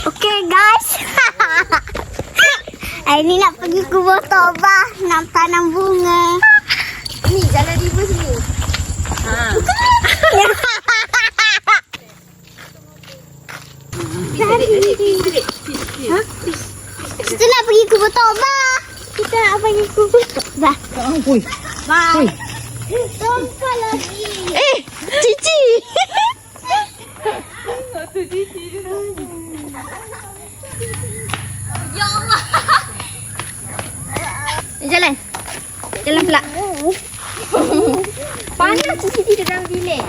Okay guys. Hari ni nak pergi kubur Tobah. Nak tanam bunga. Ni jalan river sini. Kita nak pergi kubur Tobah. Kita nak pergi kubur Tobah. Bye. Tongkol lagi. Cici. Ya Allah. Jalan. Jalan pula. Panas Cici tidur dalam bilik.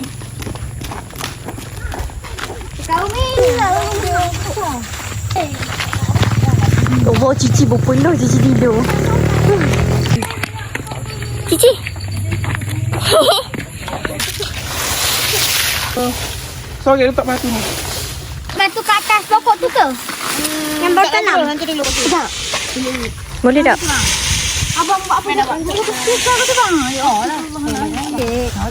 Kau ni. Oh, Cici berpeluh Cici tidur. Cici. Sorry, letak batu ni. Batu kat atas pokok tu ke? Yang baru tanam. Nanti dulu. Boleh tak? Abang buat apa nak buat? Susah ke tu bang? Ya Allah.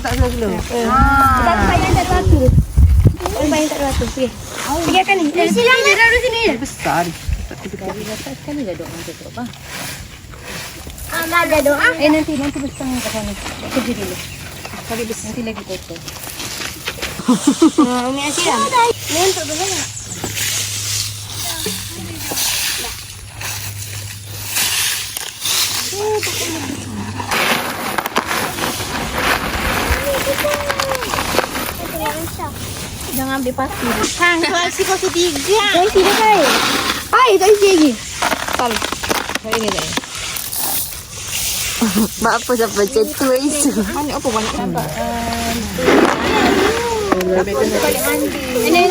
Tak slow-slow. Kita bayang tak batu. Bayang tak batu. Pergi. Pergi akan ni. Silang Dari sini. Besar ni. Sekali dah doa nanti tu apa? ada doa. Nanti besar kat sana. Kerja dulu. Kali besar nanti lagi kotor. Umi Asyira. Ni untuk dulu nak. Jangan ambil pasir. Hang, soal si pos 3. Dah isi dah kai. Hai, tak isi lagi. Tal. Hai ni dah. Mak apa sampai macam tu isu. Mana apa banyak nampak. Ini.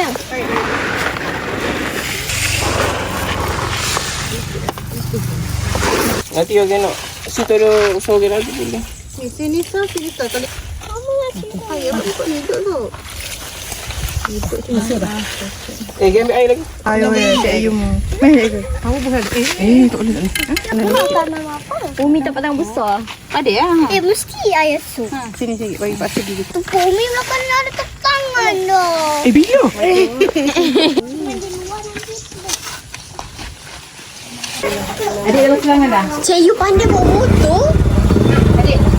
Nanti orang nak situ ada sore lagi boleh. Sini sini tak tadi. Kamu nak cerita. Ayah ikut hidup tu. Dia ambil air lagi. Ayo, cik Ayu mu. Kamu bukan. Tak boleh tak boleh. Kamu tanam apa? Umi tak patang besar. Ada ya? Mesti ayah su. Sini sikit bagi paksa gigi. Tu Umi makan ada tangan dah. Bila? Adik dah serangan dah. Cik Yu pandai bawa motor. Adik nak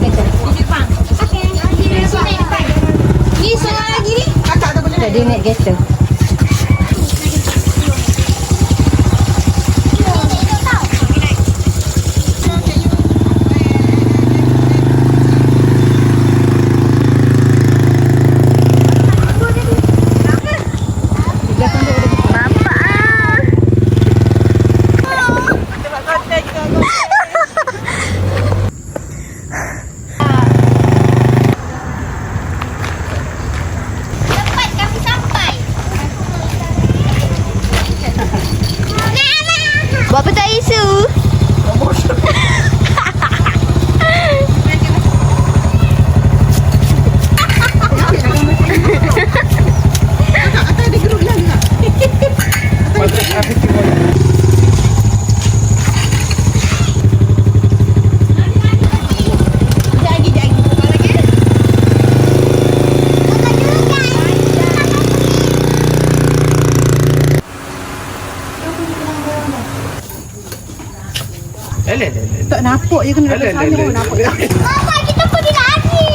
kata. Ni seorang lagi ni. Dia naik kereta. Cepat kami sampai. Buat apa tak isu? Tak nampak je kena dekat sana pun nampak. Mama, kita pergi lagi.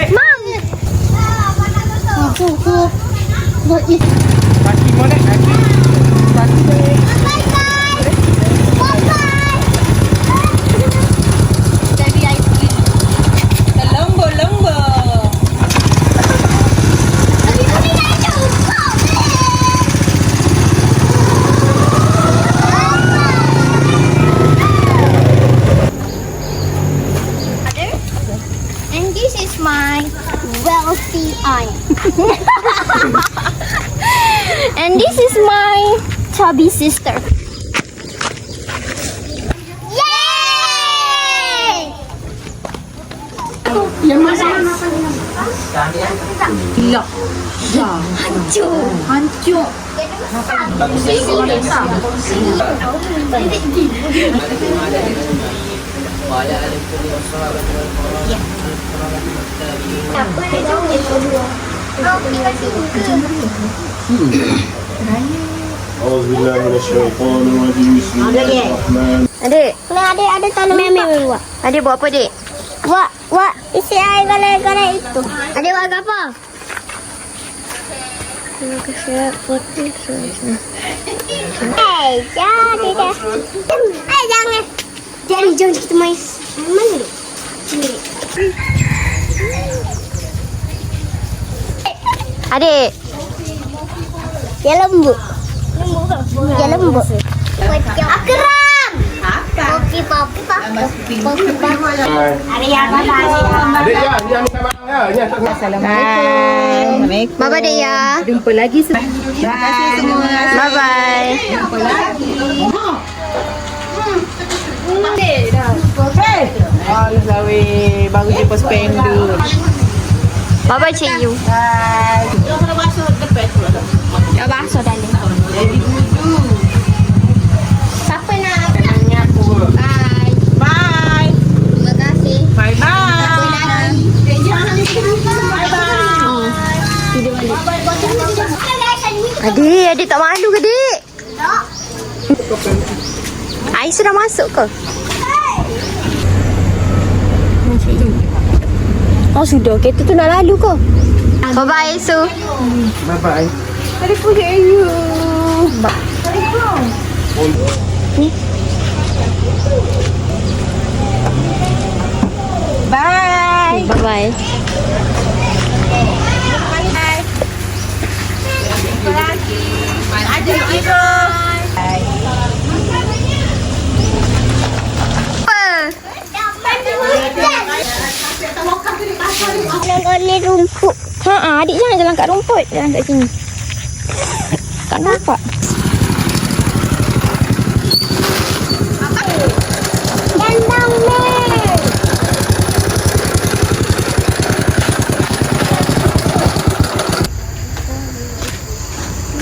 Mam. Kaki molek kaki. Bye bye. Bye bye. Jadi air pergi. Lembu. Tapi Umi dah cukup. And this is my wealthy aunt. And this is my chubby sister. Yay! Hancur. Adik, Kalau adik ada tolong meme buat. adik buat apa, Dik? Buat isi air galai-galai itu. Adik buat apa? Terima kasih putih. Jadi dah. Jangan. Jom kita main. Mana tu? Sini. Adik, Dia lembut. Dia lembut. Akram. Popi. Ada yang mana? Adik ya, ni ambil kamar ya. Ni Assalamualaikum. Bye-bye, Dik ya. Jumpa lagi. Terima kasih semua. Bye-bye. Jumpa lagi. Alah weh, baru jumpa spender. Bye-bye, Cik Yu. Dah basuh dah ni. Siapa nak? Bye. Bye. Terima kasih. Bye bye. Adik tak malu ke, Dik? Air sudah masuk ke? Oh, sudah. Kereta tu nak lalu ke? Bye-bye, Su. Bye bye. Tadi pergi Ayu. Bye. Bye-bye. Jangan ni rumput. Adik jangan jalan kat rumput. Jalan kat sini. Tak nampak. Gendang ni.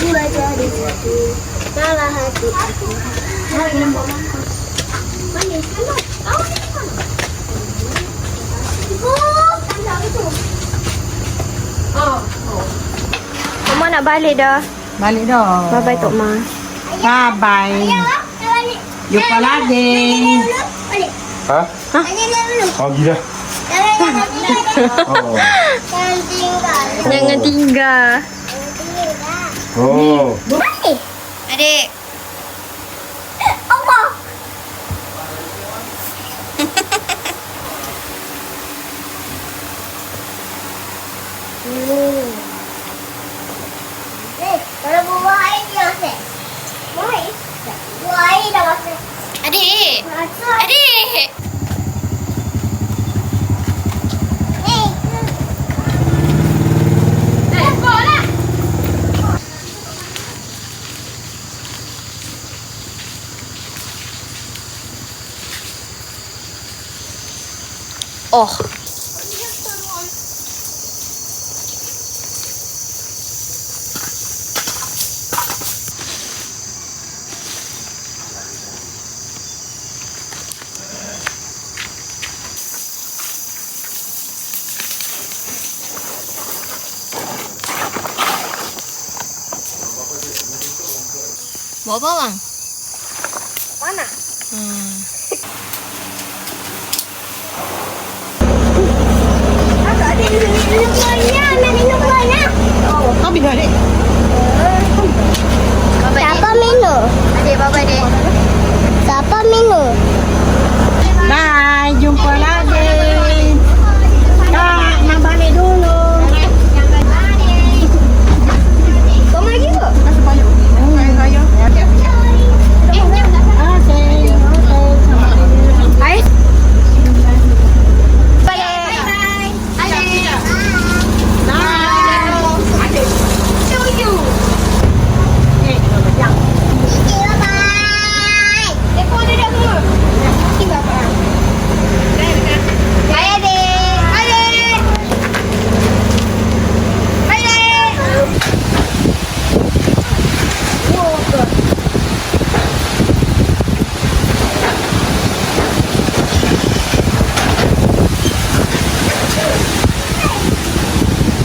Bila jadi salah hati aku. Mama nak balik dah. Balik dah. Bye-bye, Tok Ma. Bye bye. Jumpa lagi. Hah? Oh gila. Oh. Jangan tinggal. Oh. Adik. Apa? Kalau buah air dia masuk. Buah air? Buah air dah masuk. Adik. Masuk. Adik. Ni. Bola. Oh. Bawa bawang? Mana? Agak ada minum air, nak minum